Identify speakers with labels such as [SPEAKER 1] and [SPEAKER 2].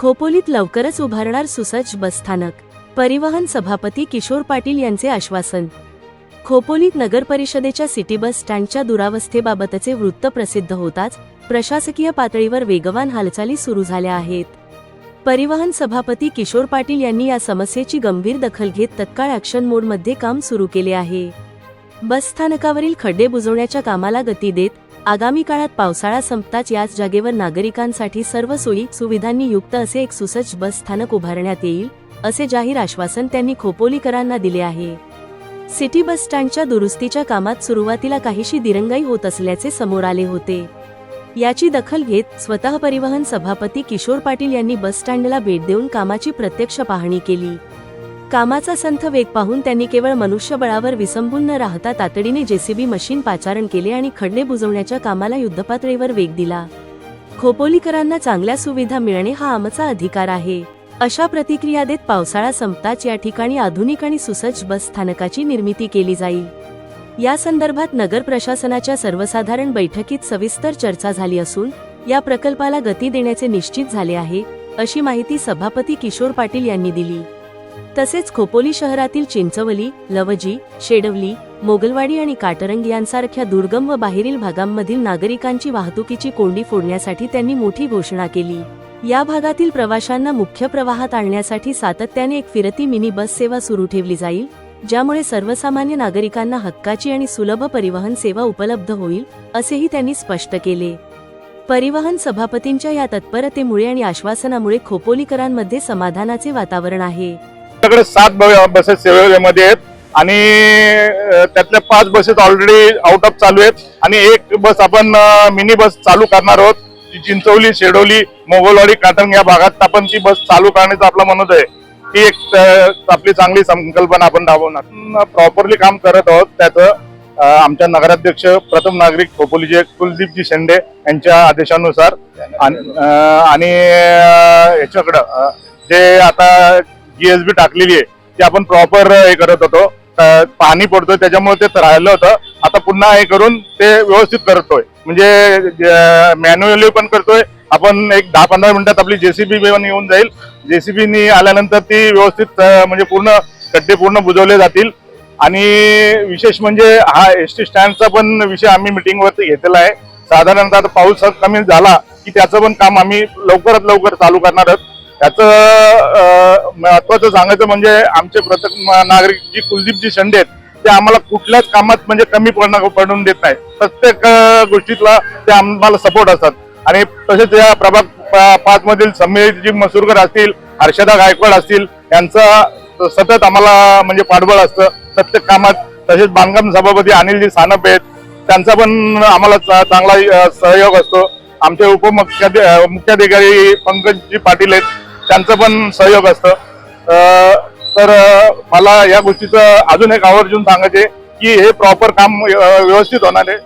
[SPEAKER 1] खोपोलीत लवकरच उभारणार सुसज्ज बसस्थानक, परिवहन सभापती किशोर पाटील यांचे आश्वासन। खोपोलीत नगर परिषदेच्या सिटी बस स्टँडच्या दुरावस्थेबाबतचे वृत्त प्रसिद्ध होताच प्रशासकीय पातळीवर वेगवान हालचाली सुरू झाल्या आहेत। परिवहन सभापती किशोर पाटील यांनी या समस्येची गंभीर दखल घेत तत्काळ ॲक्शन मोडमध्ये काम सुरू केले आहे। बस स्थानकावरील खड्डे बुजवण्याच्या कामाला गती देत आगामी काळात पावसाळा संपताच याच जागेवर नागरिकांसाठी सर्व सोयी सुविधांनी युक्त असे एक सुसज्ज बस स्थानक उभारण्यात येईल, असे जाहीर आश्वासन त्यांनी खोपोलीकरांना दिले आहे। सिटी बस स्टँडच्या दुरुस्तीच्या कामात सुरुवातीला काहीशी दिरंगाई होत असल्याचे समोर आले होते। याची दखल घेत स्वतः परिवहन सभापती किशोर पाटील यांनी बस स्टँडला भेट देऊन कामाची प्रत्यक्ष पाहणी केली। कामाचा संथ वेग पाहून त्यांनी केवळ मनुष्यबळावर विसंबून न राहता तातडीने जेसीबी मशीन पाचारण केले आणि खड्डे बुजवण्याच्या कामाला युद्धपातळीवर वेग दिला। खोपोलीकरांना चांगल्या सुविधा मिळणे हा आमचा अधिकार आहे, अशा प्रतिक्रिया देत पावसाळा संपताच या ठिकाणी आधुनिक आणि सुसज्ज बस स्थानकाची निर्मिती केली जाईल। या संदर्भात नगर प्रशासनाच्या सर्वसाधारण बैठकीत सविस्तर चर्चा झाली असून या प्रकल्पाला गती देण्याचे निश्चित झाले आहे, अशी माहिती सभापती किशोर पाटील यांनी दिली। तसेच खोपोली शहरातील चिंचवली, लवजी, शेडवली, मोगलवाडी आणि काटरंग यांसारख्या दुर्गम व बाहेरील भागांमधील नागरिकांची वाहतुकीची कोंडी फोडण्यासाठी त्यांनी मोठी घोषणा केली। या भागातील प्रवाशांना मुख्य प्रवाहात आणण्यासाठी सातत्याने एक फिरती मिनी बस सेवा सुरू ठेवली जाईल, ज्यामुळे सर्वसामान्य नागरिकांना हक्काची आणि सुलभ परिवहन सेवा उपलब्ध होईल, असेही त्यांनी स्पष्ट केले। परिवहन सभापतींच्या या तत्परतेमुळे आणि आश्वासनामुळे खोपोलीकरांमध्ये समाधानाचे वातावरण आहे।
[SPEAKER 2] आपल्याकडे 7 बसेस सेवेमध्ये आहेत आणि त्यातल्या 5 बसेस ऑलरेडी आउट ऑफ चालू आहेत आणि एक बस आपण मिनी बस चालू करणार आहोत। चिंचवली, शेडवली, मोगलवाडी, काटरंग या भागात आपण ती बस चालू करण्याचा आपला मनोद आहे। ही एक आपली चांगली संकल्पना आपण राबवणार, प्रॉपरली काम करत आहोत। त्याचं आमच्या नगराध्यक्ष प्रथम नागरिक खोपोलीचे कुलदीपजी शेंडे यांच्या आदेशानुसार आणि याच्याकडं जे आता जीएसबी टाकलेली आहे ती आपण प्रॉपर हे करत होतो, पाणी पडतोय त्याच्यामुळे ते राहिलं होतं। आता पुन्हा हे करून ते व्यवस्थित करतोय, म्हणजे मॅन्युअली पण करतोय आपण। एक 10-15 मिनिटात आपली जेसीबी पण येऊन जाईल। जेसीबी आल्यानंतर ती व्यवस्थित म्हणजे पूर्ण खड्डे पूर्ण बुजवले जातील। आणि विशेष म्हणजे हा एसटी स्टँडचा पण विषय आम्ही मीटिंगवरती घेतलेला आहे। साधारणतः आता पाऊस कमी झाला की त्याचं पण काम आम्ही लवकरात लवकर चालू करणार आहोत। त्याचं महत्वाचं सांगायचं म्हणजे आमचे प्रत्येक नागरिक जी कुलदीपजी शेंडे आहेत ते आम्हाला कुठल्याच कामात म्हणजे कमी पडून देत नाही। प्रत्येक गोष्टीतला ते आम्हाला सपोर्ट असतात। आणि तसेच या प्रभाग 5 मधील समीरजी मसूरकर असतील, हर्षदा गायकवाड असतील, यांचा सतत आम्हाला म्हणजे पाठबळ असतं प्रत्येक कामात। तसेच बांधकाम सभापती अनिलजी सानप आहेत, त्यांचा पण आम्हाला चांगला सहयोग असतो। आमचे मुख्याधिकारी पंकजजी पाटील आहेत, त्यांचं पण सहयोग असतं। तर मला या गोष्टीचं अजून एक आवर्जून सांगायचे की हे प्रॉपर काम व्यवस्थित होणार आहे।